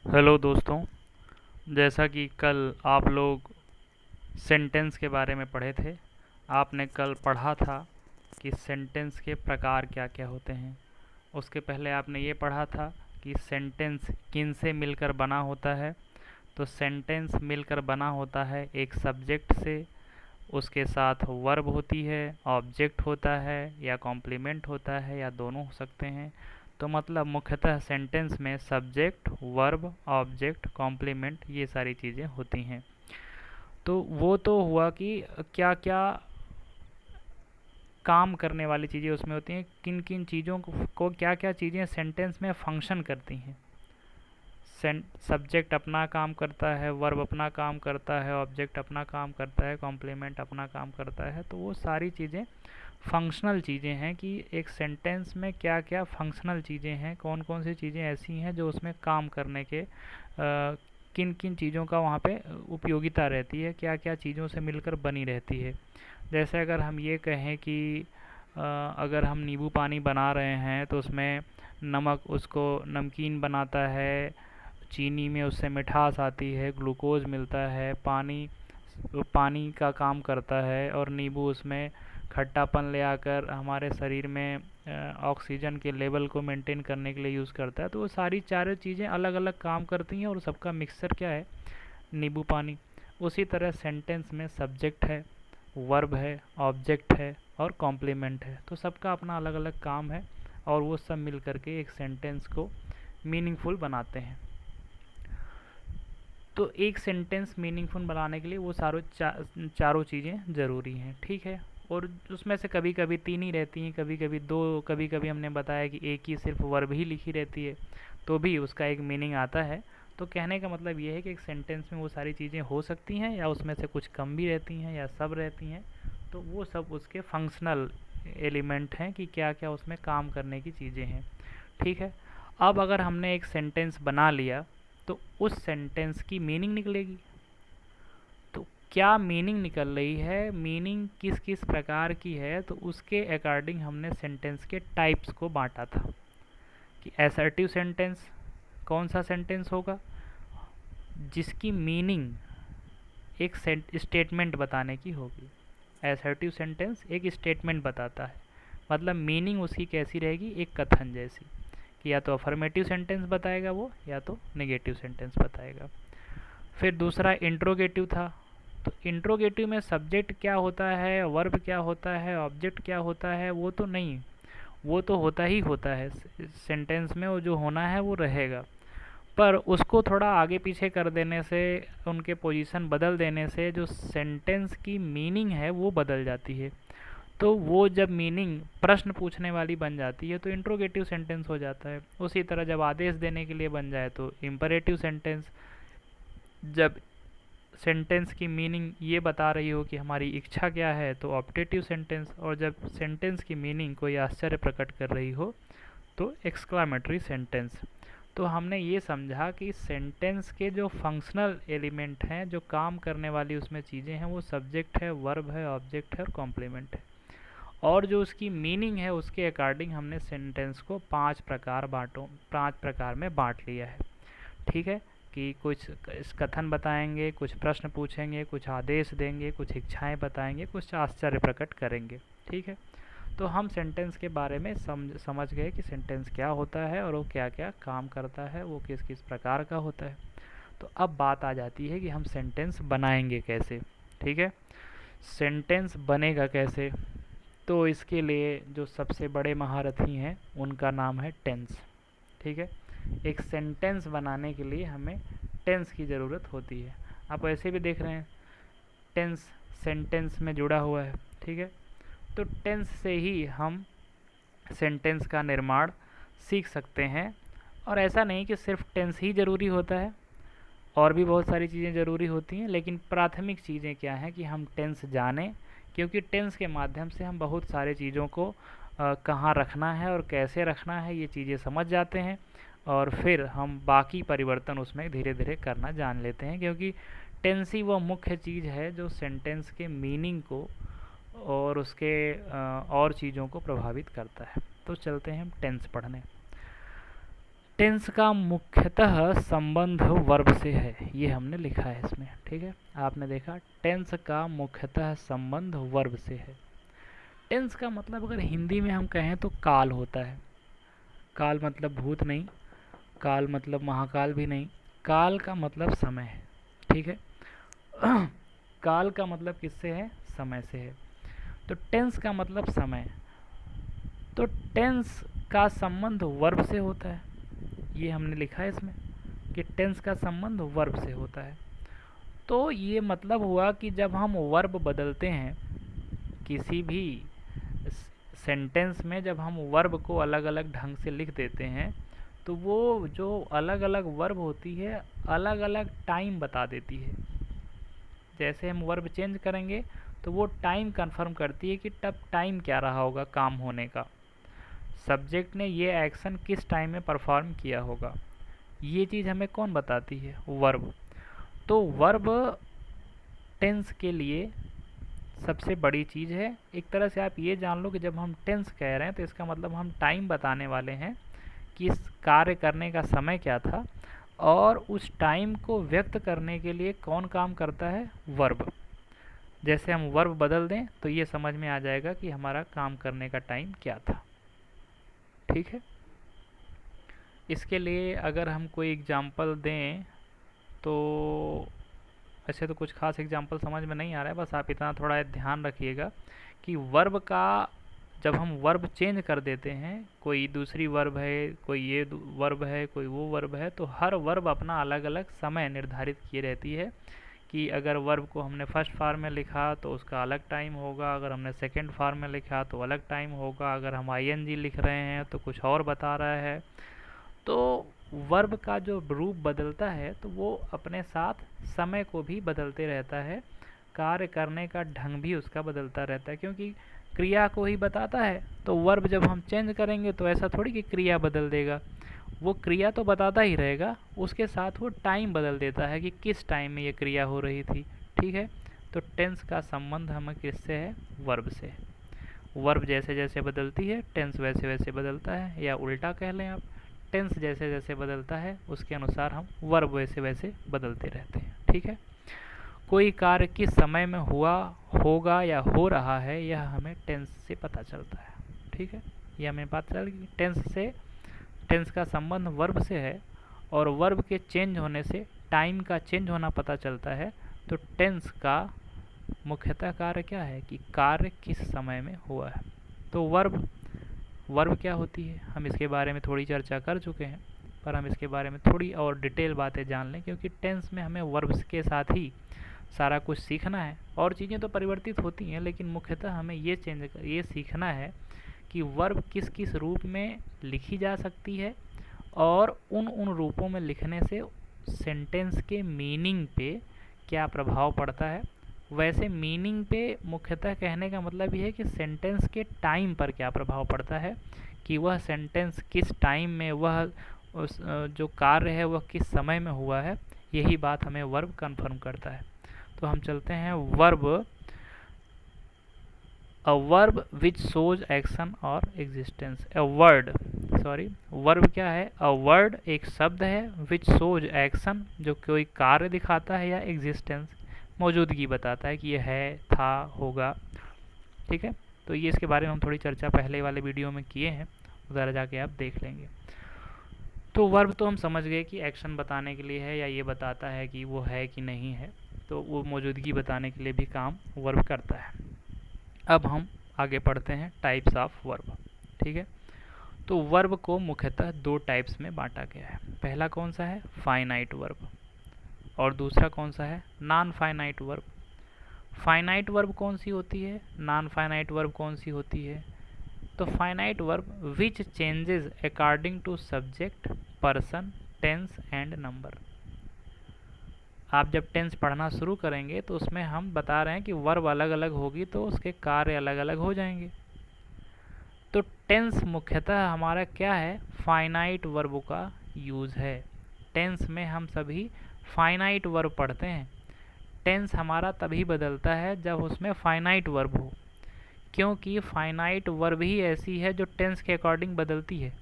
Hello दोस्तों। जैसा कि कल आप लोग सेंटेंस के बारे में पढ़े थे, आपने कल पढ़ा था कि सेंटेंस के प्रकार क्या क्या होते हैं। उसके पहले आपने ये पढ़ा था कि सेंटेंस किन से मिलकर बना होता है। तो सेंटेंस मिलकर बना होता है एक सब्जेक्ट से, उसके साथ वर्ब होती है, ऑब्जेक्ट होता है या कॉम्प्लीमेंट होता है या दोनों हो सकते हैं। तो मतलब मुख्यतः सेंटेंस में सब्जेक्ट, वर्ब, ऑब्जेक्ट, कॉम्प्लीमेंट ये सारी चीज़ें होती हैं। तो वो तो हुआ कि क्या क्या काम करने वाली चीज़ें उसमें होती हैं, किन किन चीज़ों को क्या क्या चीज़ें सेंटेंस में फंक्शन करती हैं। सब्जेक्ट अपना काम करता है, वर्ब अपना काम करता है, ऑब्जेक्ट अपना काम करता है, कॉम्प्लीमेंट अपना काम करता है। तो वो सारी चीज़ें फंक्शनल चीज़ें हैं कि एक सेंटेंस में क्या क्या फंक्शनल चीज़ें हैं, कौन कौन सी चीज़ें ऐसी हैं जो उसमें काम करने के किन किन चीज़ों का वहाँ पे उपयोगिता रहती है, क्या क्या चीज़ों से मिलकर बनी रहती है। जैसे अगर हम ये कहें कि अगर हम नींबू पानी बना रहे हैं तो उसमें नमक उसको नमकीन बनाता है, चीनी में उससे मिठास आती है, ग्लूकोज मिलता है, पानी पानी का काम करता है, और नींबू उसमें खट्टापन ले आकर हमारे शरीर में ऑक्सीजन के लेवल को मेंटेन करने के लिए यूज़ करता है। तो वो सारी चारों चीज़ें अलग अलग काम करती हैं और सबका मिक्सचर क्या है, नींबू पानी। उसी तरह सेंटेंस में सब्जेक्ट है, वर्ब है, ऑब्जेक्ट है और कॉम्प्लीमेंट है। तो सबका अपना अलग अलग काम है और वो सब मिल करके एक सेंटेंस को मीनिंगफुल बनाते हैं। तो एक सेंटेंस मीनिंगफुल बनाने के लिए वो चारों चीज़ें ज़रूरी हैं, ठीक है। और उसमें से कभी कभी तीन ही रहती हैं, कभी कभी दो, कभी कभी हमने बताया कि एक ही सिर्फ वर्ब ही लिखी रहती है, तो भी उसका एक मीनिंग आता है। तो कहने का मतलब ये है कि एक सेंटेंस में वो सारी चीज़ें हो सकती हैं या उसमें से कुछ कम भी रहती हैं या सब रहती हैं। तो वो सब उसके फंक्शनल एलिमेंट हैं कि क्या क्या उसमें काम करने की चीज़ें हैं, ठीक है। अब अगर हमने एक सेंटेंस बना लिया तो उस सेंटेंस की मीनिंग निकलेगी। तो क्या मीनिंग निकल रही है, मीनिंग किस किस प्रकार की है, तो उसके अकॉर्डिंग हमने सेंटेंस के टाइप्स को बांटा था कि असर्टिव सेंटेंस कौन सा सेंटेंस होगा जिसकी मीनिंग एक स्टेटमेंट बताने की होगी। असर्टिव सेंटेंस एक स्टेटमेंट बताता है, मतलब मीनिंग उसकी कैसी रहेगी, एक कथन जैसी कि या तो अफर्मेटिव सेंटेंस बताएगा वो या तो नेगेटिव सेंटेंस बताएगा। फिर दूसरा इंट्रोगेटिव था। तो इंट्रोगेटिव में सब्जेक्ट क्या होता है, वर्ब क्या होता है, ऑब्जेक्ट क्या होता है, वो तो नहीं, वो तो होता ही होता है सेंटेंस में, वो जो होना है वो रहेगा। पर उसको थोड़ा आगे पीछे कर देने से, उनके पोजीशन बदल देने से जो सेंटेंस की मीनिंग है वो बदल जाती है। तो वो जब मीनिंग प्रश्न पूछने वाली बन जाती है तो इंट्रोगेटिव सेंटेंस हो जाता है। उसी तरह जब आदेश देने के लिए बन जाए तो इम्परेटिव सेंटेंस। जब सेंटेंस की मीनिंग ये बता रही हो कि हमारी इच्छा क्या है तो ऑप्टेटिव सेंटेंस। और जब सेंटेंस की मीनिंग कोई आश्चर्य प्रकट कर रही हो तो एक्सक्लामेटरी सेंटेंस। तो हमने ये समझा कि सेंटेंस के जो फंक्शनल एलिमेंट हैं, जो काम करने वाली उसमें चीज़ें हैं, वो सब्जेक्ट है, वर्ब है, ऑब्जेक्ट है और कॉम्प्लीमेंट है। और जो उसकी मीनिंग है उसके अकॉर्डिंग हमने सेंटेंस को पांच प्रकार में बांट लिया है, ठीक है। कि कुछ कथन बताएंगे, कुछ प्रश्न पूछेंगे, कुछ आदेश देंगे, कुछ इच्छाएं बताएंगे, कुछ आश्चर्य प्रकट करेंगे, ठीक है। तो हम सेंटेंस के बारे में समझ गए कि सेंटेंस क्या होता है और वो क्या क्या काम करता है, वो किस किस प्रकार का होता है। तो अब बात आ जाती है कि हम सेंटेंस बनाएंगे कैसे, ठीक है। सेंटेंस बनेगा कैसे, तो इसके लिए जो सबसे बड़े महारथी हैं उनका नाम है टेंस, ठीक है। एक सेंटेंस बनाने के लिए हमें टेंस की ज़रूरत होती है। आप ऐसे भी देख रहे हैं टेंस सेंटेंस में जुड़ा हुआ है, ठीक है। तो टेंस से ही हम सेंटेंस का निर्माण सीख सकते हैं। और ऐसा नहीं कि सिर्फ टेंस ही ज़रूरी होता है, और भी बहुत सारी चीज़ें ज़रूरी होती हैं, लेकिन प्राथमिक चीज़ें क्या हैं कि हम टेंस जानें, क्योंकि टेंस के माध्यम से हम बहुत सारी चीज़ों को कहाँ रखना है और कैसे रखना है ये चीज़ें समझ जाते हैं, और फिर हम बाकी परिवर्तन उसमें धीरे धीरे करना जान लेते हैं। क्योंकि टेंस ही वो मुख्य चीज़ है जो सेंटेंस के मीनिंग को और उसके और चीज़ों को प्रभावित करता है। तो चलते हैं हम टेंस पढ़ने। टेंस का मुख्यतः संबंध वर्ब से है, ये हमने लिखा है इसमें। ठीक है, आपने देखा टेंस का मुख्यतः संबंध वर्ब से है। टेंस का मतलब अगर हिंदी में हम कहें तो काल होता है। काल मतलब भूत नहीं, काल मतलब महाकाल भी नहीं, काल का मतलब समय है। ठीक है काल का मतलब किससे है? समय से है। तो टेंस का मतलब समय, तो टेंस का संबंध वर्ब से होता है, ये हमने लिखा है इसमें कि टेंस का संबंध वर्ब से होता है। तो ये मतलब हुआ कि जब हम वर्ब बदलते हैं किसी भी सेंटेंस में, जब हम वर्ब को अलग अलग ढंग से लिख देते हैं तो वो जो अलग अलग वर्ब होती है अलग अलग टाइम बता देती है। जैसे हम वर्ब चेंज करेंगे तो वो टाइम कंफर्म करती है कि तब टाइम क्या रहा होगा काम होने का, सब्जेक्ट ने ये एक्शन किस टाइम में परफॉर्म किया होगा, ये चीज़ हमें कौन बताती है? वर्ब। तो वर्ब टेंस के लिए सबसे बड़ी चीज़ है। एक तरह से आप ये जान लो कि जब हम टेंस कह रहे हैं तो इसका मतलब हम टाइम बताने वाले हैं कि इस कार्य करने का समय क्या था, और उस टाइम को व्यक्त करने के लिए कौन काम करता है? वर्ब। जैसे हम वर्ब बदल दें तो ये समझ में आ जाएगा कि हमारा काम करने का टाइम क्या था। ठीक है, इसके लिए अगर हम कोई एग्जाम्पल दें तो ऐसे तो कुछ खास एग्जाम्पल समझ में नहीं आ रहा है, बस आप इतना थोड़ा ध्यान रखिएगा कि वर्ब का जब हम वर्ब चेंज कर देते हैं, कोई दूसरी वर्ब है, कोई ये वर्ब है, कोई वो वर्ब है, तो हर वर्ब अपना अलग अलग समय निर्धारित किए रहती है कि अगर वर्ब को हमने फर्स्ट फॉर्म में लिखा तो उसका अलग टाइम होगा, अगर हमने सेकंड फॉर्म में लिखा तो अलग टाइम होगा, अगर हम आईएनजी लिख रहे हैं तो कुछ और बता रहा है। तो वर्ब का जो रूप बदलता है तो वो अपने साथ समय को भी बदलते रहता है, कार्य करने का ढंग भी उसका बदलता रहता है, क्योंकि क्रिया को ही बताता है। तो वर्ब जब हम चेंज करेंगे तो ऐसा थोड़ी कि क्रिया बदल देगा, वो क्रिया तो बताता ही रहेगा, उसके साथ वो टाइम बदल देता है कि किस टाइम में ये क्रिया हो रही थी। ठीक है, तो टेंस का संबंध हमें किससे है? वर्ब से। वर्ब जैसे जैसे बदलती है टेंस वैसे वैसे बदलता है, या उल्टा कह लें आप, टेंस जैसे जैसे बदलता है उसके अनुसार हम वर्ब वैसे वैसे बदलते रहते हैं। ठीक है, कोई कार्य किस समय में हुआ, होगा या हो रहा है, यह हमें टेंस से पता चलता है। ठीक है, यह हमें पता चल कि टेंस का संबंध वर्ब से है, और वर्ब के चेंज होने से टाइम का चेंज होना पता चलता है। तो टेंस का मुख्यतः कार्य क्या है कि कार्य किस समय में हुआ है। तो वर्ब क्या होती है, हम इसके बारे में थोड़ी चर्चा कर चुके हैं, पर हम इसके बारे में थोड़ी और डिटेल बातें जान लें, क्योंकि टेंस में हमें वर्ब्स के साथ ही सारा कुछ सीखना है। और चीज़ें तो परिवर्तित होती हैं, लेकिन मुख्यतः हमें ये सीखना है कि वर्ब किस किस रूप में लिखी जा सकती है, और उन रूपों में लिखने से सेंटेंस के मीनिंग पे क्या प्रभाव पड़ता है। वैसे मीनिंग पे मुख्यतः कहने का मतलब ये है कि सेंटेंस के टाइम पर क्या प्रभाव पड़ता है, कि वह सेंटेंस किस टाइम में, वह उस जो कार्य है वह किस समय में हुआ है, यही बात हमें वर्ब कन्फर्म करता है। तो हम चलते हैं verb. A verb which shows action और एग्जिस्टेंस। वर्ब क्या है? अ वर्ड एक शब्द है, विच शोज एक्शन जो कोई कार्य दिखाता है, या एग्जिस्टेंस मौजूदगी बताता है कि यह है, था, होगा। ठीक है, तो ये इसके बारे में हम थोड़ी चर्चा पहले वाले वीडियो में किए हैं, उधर जाके आप देख लेंगे। तो वर्ब तो हम समझ गए कि एक्शन बताने के लिए है, या ये बताता है कि वो है कि नहीं है, तो वो मौजूदगी बताने के लिए भी काम वर्ब करता है। अब हम आगे पढ़ते हैं टाइप्स ऑफ वर्ब। ठीक है, तो वर्ब को मुख्यतः दो टाइप्स में बांटा गया है। पहला कौन सा है? फाइनाइट वर्ब, और दूसरा कौन सा है? Non finite verb. Finite verb कौन सी होती है, नॉन फाइनाइट वर्ब कौन सी होती है? तो finite verb which changes according to subject, person, tense and number. आप जब टेंस पढ़ना शुरू करेंगे तो उसमें हम बता रहे हैं कि वर्ब अलग अलग होगी तो उसके कार्य अलग अलग हो जाएंगे। तो टेंस मुख्यतः हमारा क्या है? फाइनाइट वर्ब का यूज़ है। टेंस में हम सभी फाइनाइट वर्ब पढ़ते हैं। टेंस हमारा तभी बदलता है जब उसमें फाइनाइट वर्ब हो, क्योंकि फाइनाइट वर्ब ही ऐसी है जो टेंस के अकॉर्डिंग बदलती है।